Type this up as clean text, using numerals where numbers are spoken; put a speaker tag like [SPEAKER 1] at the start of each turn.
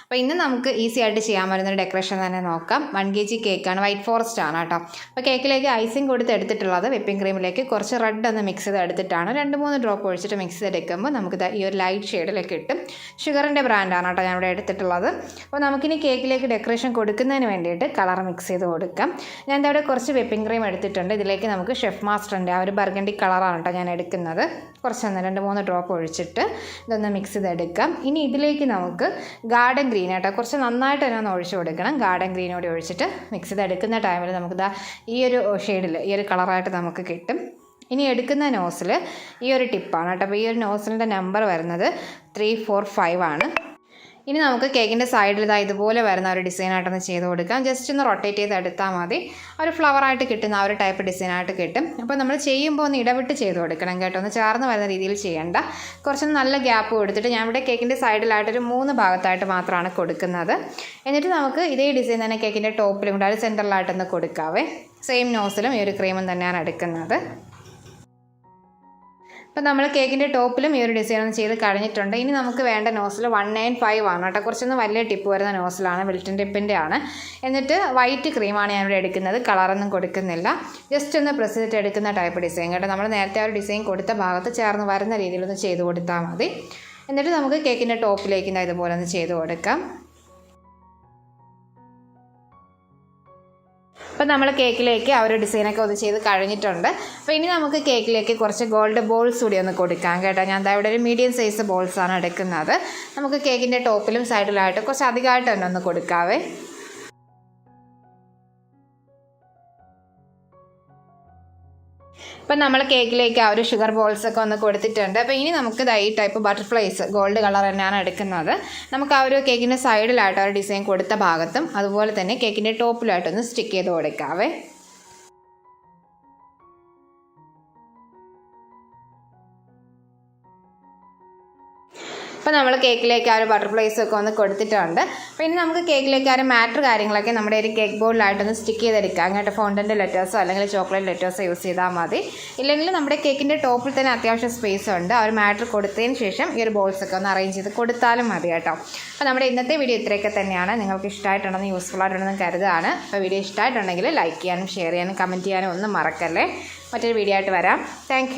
[SPEAKER 1] അപ്പോൾ ഇന്ന് നമുക്ക് ഈസി ആയിട്ട് ചെയ്യാൻ പറ്റുന്നൊരു ഡെക്കറേഷൻ തന്നെ നോക്കാം. 1 kg കേക്കാണ്, വൈറ്റ് ഫോറസ്റ്റ് ആണ് കേട്ടോ. അപ്പോൾ കേക്കിലേക്ക് ഐസിങ് കൊടുത്ത് എടുത്തിട്ടുള്ളത് വിപ്പിംഗ് ക്രീമിലേക്ക് കുറച്ച് റെഡ് ഒന്ന് മിക്സ് ചെയ്ത് എടുത്തിട്ടാണ് 2-3 ഡ്രോപ്പ് ഒഴിച്ചിട്ട് മിക്സ് ചെയ്തെടുക്കുമ്പോൾ നമുക്ക് ഈ ഒരു ലൈറ്റ് ഷെയ്ഡിലേക്ക് കിട്ടും. ഷുഗറിൻ്റെ ബ്രാൻഡാണ് കേട്ടോ ഞാൻ ഇവിടെ എടുത്തിട്ടുള്ളത്. അപ്പോൾ നമുക്കിനി കേക്കിലേക്ക് ഡെക്കറേഷൻ കൊടുക്കുന്നതിന് വേണ്ടിയിട്ട് കളർ മിക്സ് ചെയ്ത് കൊടുക്കാം. ഞാൻ ഇവിടെ കുറച്ച് വിപ്പിംഗ് ക്രീം എടുത്തിട്ടുണ്ട്. ഇതിലേക്ക് നമുക്ക് ഷെഫ് മാസ്റ്ററിൻ്റെ ആ ഒരു ബർഗണ്ടി കളറാണ് കേട്ടോ ഞാൻ എടുക്കുന്നത്. കുറച്ചൊന്ന് 2-3 ഡ്രോപ്പ് ഒഴിച്ചിട്ട് ഇതൊന്ന് മിക്സ് ചെയ്തെടുക്കാം. ഇനി ഇതിലേക്ക് നമുക്ക് ഗാർഡൻ ഗ്രീൻ കേട്ടോ കുറച്ച് നന്നായിട്ട് തന്നെ ഒന്ന് ഒഴിച്ച് കൊടുക്കണം. ഗാർഡൻ ഗ്രീൻ കൂടി ഒഴിച്ചിട്ട് മിക്സ് ചെയ്തെടുക്കുന്ന ടൈമിൽ നമുക്ക് ഈ ഒരു ഷെയ്ഡിൽ ഈ ഒരു കളറായിട്ട് നമുക്ക് കിട്ടും. ഇനി എടുക്കുന്ന നോസിൽ ഈ ഒരു ടിപ്പാണ് കേട്ടോ. അപ്പോൾ ഈ ഒരു നോസിലിൻ്റെ നമ്പർ വരുന്നത് 345 ആണ്. ഇനി നമുക്ക് കേക്കിൻ്റെ സൈഡിൽ ഇതുപോലെ വരുന്ന ഒരു ഡിസൈനായിട്ടൊന്ന് ചെയ്ത് കൊടുക്കാം. ജസ്റ്റ് ഒന്ന് റൊട്ടേറ്റ് ചെയ്ത് എടുത്താൽ മതി. ഒരു ഫ്ലവറായിട്ട് കിട്ടുന്ന ആ ഒരു ടൈപ്പ് ഡിസൈനായിട്ട് കിട്ടും. അപ്പോൾ നമ്മൾ ചെയ്യുമ്പോൾ ഒന്ന് ഇടവിട്ട് ചെയ്ത് കൊടുക്കണം കേട്ടോ. ഒന്ന് ചേർന്ന് വരുന്ന രീതിയിൽ ചെയ്യേണ്ട. കുറച്ചൊന്ന് നല്ല ഗ്യാപ്പ് കൊടുത്തിട്ട് ഞാൻ ഇവിടെ കേക്കിൻ്റെ സൈഡിലായിട്ടൊരു 3 ഭാഗത്തായിട്ട് മാത്രമാണ് കൊടുക്കുന്നത്. എന്നിട്ട് നമുക്ക് ഇതേ ഡിസൈൻ തന്നെ കേക്കിൻ്റെ ടോപ്പിലും കൂടെ അത് സെൻറ്ററിലായിട്ടൊന്ന് കൊടുക്കാവേ. സെയിം നോസിലും ഈ ഒരു ക്രീമും തന്നെയാണ് എടുക്കുന്നത്. അപ്പോൾ നമ്മൾ കേക്കിൻ്റെ ടോപ്പിലും ഈ ഒരു ഡിസൈൻ ഒന്ന് ചെയ്ത് കഴിഞ്ഞിട്ടുണ്ട്. ഇനി നമുക്ക് വേണ്ട നോസിൽ 195 ആണ് കേട്ടോ. കുറച്ചൊന്ന് വലിയ ടിപ്പ് വരുന്ന നോസിലാണ്, വിൽട്ടൺ ടിപ്പിൻ്റെ ആണ്. എന്നിട്ട് വൈറ്റ് ക്രീമാണ് ഞാനിവിടെ എടുക്കുന്നത്. കളറൊന്നും കൊടുക്കുന്നില്ല. ജസ്റ്റ് ഒന്ന് പ്രസ് ചെയ്തിട്ട് എടുക്കുന്ന ടൈപ്പ് ഡിസൈൻ കേട്ടോ. നമ്മൾ നേരത്തെ ആ ഒരു ഡിസൈൻ കൊടുത്ത ഭാഗത്ത് ചേർന്ന് വരുന്ന രീതിയിലൊന്ന് ചെയ്ത് കൊടുത്താൽ മതി. എന്നിട്ട് നമുക്ക് കേക്കിൻ്റെ ടോപ്പിലേക്ക് ഇതുപോലെ ഒന്ന് ചെയ്ത് കൊടുക്കാം. അപ്പോൾ നമ്മൾ കേക്കിലേക്ക് ആ ഒരു ഡിസൈനൊക്കെ ഒന്ന് ചെയ്ത് കഴിഞ്ഞിട്ടുണ്ട്. അപ്പോൾ ഇനി നമുക്ക് കേക്കിലേക്ക് കുറച്ച് ഗോൾഡ് ബോൾസ് കൂടി ഒന്ന് കൊടുക്കാം കേട്ടോ. ഞാൻ ഇവിടെ ഒരു മീഡിയം സൈസ് ബോൾസാണ് എടുക്കുന്നത്. നമുക്ക് കേക്കിൻ്റെ ടോപ്പിലും സൈഡിലായിട്ട് കുറച്ച് അധികമായിട്ട് തന്നെ ഒന്ന് കൊടുക്കാവേ. അപ്പം നമ്മൾ കേക്കിലേക്ക് ആ ഒരു ഷുഗർ ബോൾസൊക്കെ ഒന്ന് കൊടുത്തിട്ടുണ്ട്. അപ്പോൾ ഇനി നമുക്ക് ഈ ടൈപ്പ് ബട്ടർഫ്ലൈസ് ഗോൾഡ് കളർ തന്നെയാണ് എടുക്കുന്നത്. നമുക്ക് ആ ഒരു കേക്കിൻ്റെ സൈഡിലായിട്ട് ഒരു ഡിസൈൻ കൊടുത്ത ഭാഗത്തും അതുപോലെ തന്നെ കേക്കിൻ്റെ ടോപ്പിലായിട്ടൊന്ന് സ്റ്റിക്ക് ചെയ്ത് കൊടുക്കാവേ. അപ്പോൾ നമ്മൾ കേക്കിലേക്ക് ആ ഒരു ബട്ടർഫ്ലൈസൊക്കെ ഒന്ന് കൊടുത്തിട്ടുണ്ട്. അപ്പോൾ ഇനി നമുക്ക് കേക്കിലേക്ക് ആ ഒരു മാറ്റർ കാര്യങ്ങളൊക്കെ നമ്മുടെ ഒരു കേക്ക് ബോർഡിലായിട്ടൊന്ന് സ്റ്റിക്ക് ചെയ്തെടുക്കാം. അങ്ങോട്ട് ഫോണ്ടൻ്റെ ലെറ്റേഴ്സോ അല്ലെങ്കിൽ ചോക്ലേറ്റ് ലെറ്റേഴ്സോ യൂസ് ചെയ്താൽ മതി. ഇല്ലെങ്കിൽ നമ്മുടെ കേക്കിൻ്റെ ടോപ്പിൽ തന്നെ അത്യാവശ്യം സ്പേസ് ഉണ്ട്. ആ ഒരു മാറ്റർ കൊടുത്തതിന് ശേഷം ഈ ഒരു ബോൾസൊക്കെ ഒന്ന് അറേഞ്ച് ചെയ്ത് കൊടുത്താലും മതി കേട്ടോ. അപ്പോൾ നമ്മുടെ ഇന്നത്തെ വീഡിയോ ഇത്രയൊക്കെ തന്നെയാണ്. നിങ്ങൾക്ക് ഇഷ്ടമായിട്ടുണ്ടെന്ന് യൂസ്ഫുൾ ആയിട്ടുണ്ടെന്ന് കരുതാണ്. അപ്പോൾ വീഡിയോ ഇഷ്ടമായിട്ടുണ്ടെങ്കിൽ ലൈക്ക് ചെയ്യാനും ഷെയർ ചെയ്യാനും കമൻറ്റ് ചെയ്യാനും ഒന്നും മറക്കല്ലേ. മറ്റൊരു വീഡിയോ ആയിട്ട് വരാം. താങ്ക്